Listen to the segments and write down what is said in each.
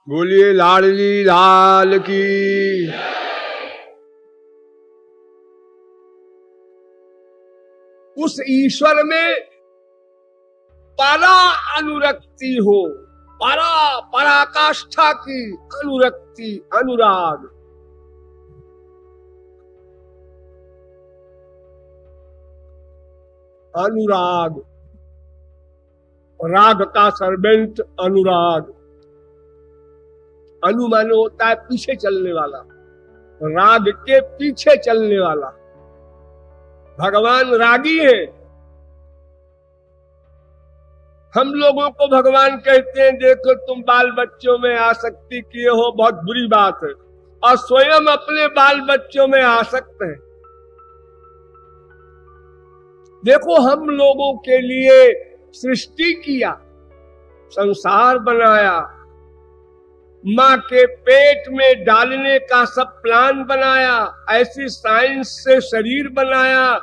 बोलिए लाडली लाल की। उस ईश्वर में परा अनुरक्ति हो, पराकाष्ठा की अनुरक्ति, अनुराग। अनुराग, राग का सर्वेंट अनुराग। अनु माने होता है पीछे चलने वाला, राग के पीछे चलने वाला। भगवान रागी है। हम लोगों को भगवान कहते हैं देखो तुम बाल बच्चों में आसक्ति किए हो, बहुत बुरी बात है, और स्वयं अपने बाल बच्चों में आसक्त हैं। देखो हम लोगों के लिए सृष्टि किया, संसार बनाया, मां के पेट में डालने का सब प्लान बनाया, ऐसी साइंस से शरीर बनाया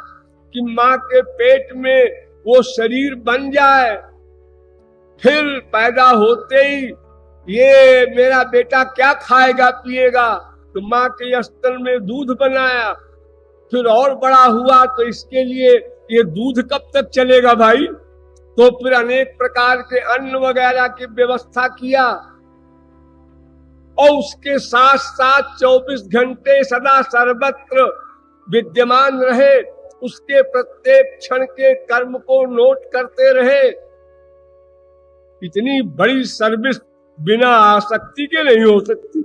कि मां के पेट में वो शरीर बन जाए। फिर पैदा होते ही ये मेरा बेटा क्या खाएगा पिएगा, तो मां के स्तन में दूध बनाया। फिर और बड़ा हुआ तो इसके लिए ये दूध कब तक चलेगा भाई, तो फिर अनेक प्रकार के अन्न वगैरह की व्यवस्था किया, और उसके साथ साथ 24 घंटे सदा सर्वत्र विद्यमान रहे, उसके प्रत्येक क्षण के कर्म को नोट करते रहे। इतनी बड़ी सर्विस बिना आसक्ति के नहीं हो सकती।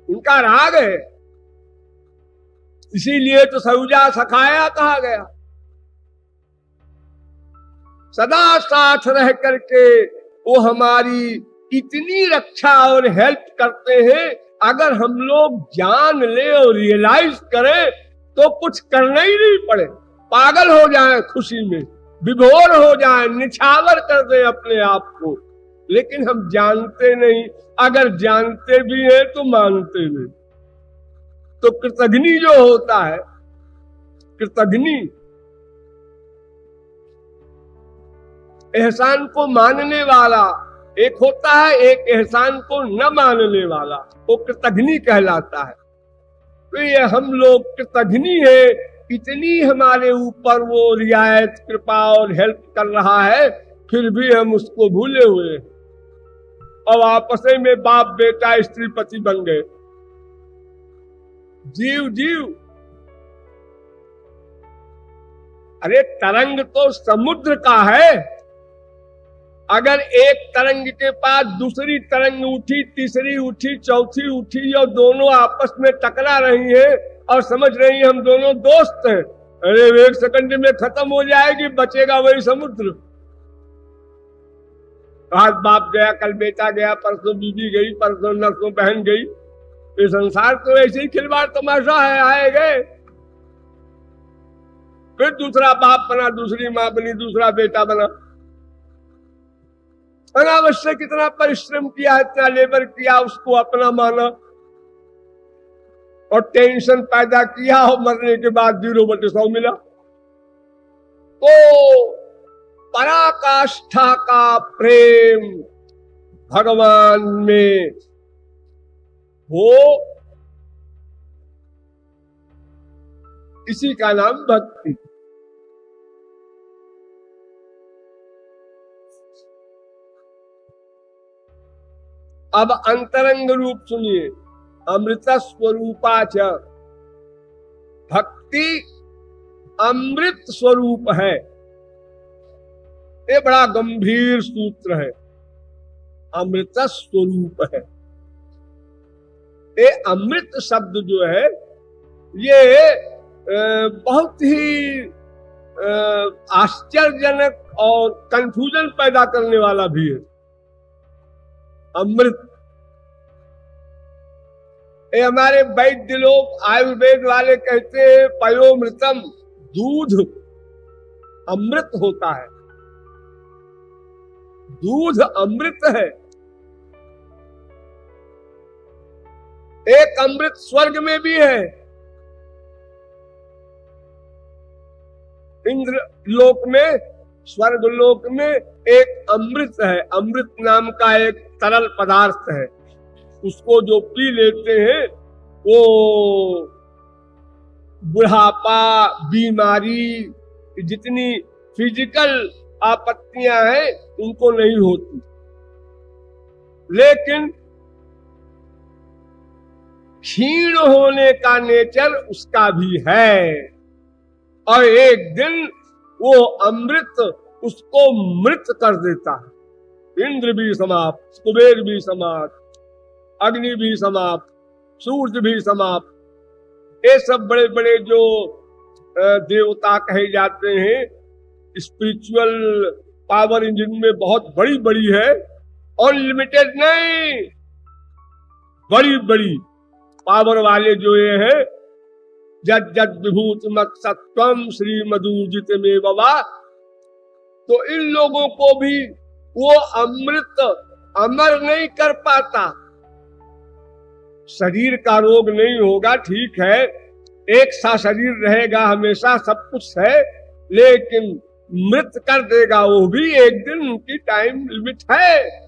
उनका राग है, इसीलिए तो सौजा सखाया कहा गया। सदा साथ रह करके वो हमारी इतनी रक्षा और हेल्प करते हैं, अगर हम लोग जान ले और रियलाइज करें तो कुछ करना ही नहीं पड़े, पागल हो जाए खुशी में, विभोर हो जाए, निछावर कर दे अपने आप को। लेकिन हम जानते नहीं, अगर जानते भी हैं तो मानते नहीं। तो कृतघ्नि जो होता है, कृतघ्नि एहसान को मानने वाला एक होता है, एक एहसान को न मानने वाला, वो कृतघ्नि कहलाता है। तो ये हम लोग कृतघ्नि है, इतनी हमारे ऊपर वो रियायत, कृपा और हेल्प कर रहा है, फिर भी हम उसको भूले हुए हैं। अब आपस में बाप बेटा स्त्री पति बन गए, जीव जीव। अरे तरंग तो समुद्र का है, अगर एक तरंग के पास दूसरी तरंग उठी, तीसरी उठी, चौथी उठी, और दोनों आपस में टकरा रही हैं और समझ रही हैं हम दोनों दोस्त हैं, अरे एक सेकंड में खत्म हो जाएगी, बचेगा वही समुद्र। आज बाप गया, कल बेटा गया, परसों बीबी गई, परसों नरसों बहन गई। ये संसार तो ऐसे ही खिलवाड़ तमाशा है, आए गए। फिर दूसरा बाप बना, दूसरी मां बनी, दूसरा बेटा बना। अनावश्यक इतना परिश्रम किया, इतना लेबर किया, उसको अपना माना और टेंशन पैदा किया, और मरने के बाद 0/100 मिला। तो पराकाष्ठा का प्रेम भगवान में हो, इसी का नाम भक्ति। अब अंतरंग रूप सुनिए, अमृत स्वरूपाच। भक्ति अमृत स्वरूप है, ये बड़ा गंभीर सूत्र है। अमृत स्वरूप है, ये अमृत शब्द जो है ये बहुत ही आश्चर्यजनक और कंफ्यूजन पैदा करने वाला भी है। अमृत, ये हमारे वैद्य लोग, आयुर्वेद वाले कहते हैं पयोमृतम, दूध अमृत होता है, दूध अमृत है। एक अमृत स्वर्ग में भी है, इंद्र लोक में स्वर्गलोक में एक अमृत है, अमृत नाम का एक तरल पदार्थ है, उसको जो पी लेते हैं वो बुढ़ापा, बीमारी, जितनी फिजिकल आपत्तियां हैं उनको नहीं होती। लेकिन क्षीण होने का नेचर उसका भी है, और एक दिन वो अमृत उसको मृत कर देता है। इंद्र भी समाप्त, कुबेर भी समाप्त, अग्नि भी समाप्त, सूर्य भी समाप्त। ये सब बड़े बड़े जो देवता कहे जाते हैं, स्पिरिचुअल पावर जिनमें बहुत बड़ी बड़ी है, अनलिमिटेड नहीं, बड़ी बड़ी पावर वाले जो ये है, जद जद विभूत मत सत्वम श्री मधुजित में बाबा, तो इन लोगों को भी वो अमृत अमर नहीं कर पाता। शरीर का रोग नहीं होगा, ठीक है, एक सा शरीर रहेगा हमेशा, सब कुछ है, लेकिन मृत कर देगा वो भी एक दिन, उनकी टाइम लिमिट है।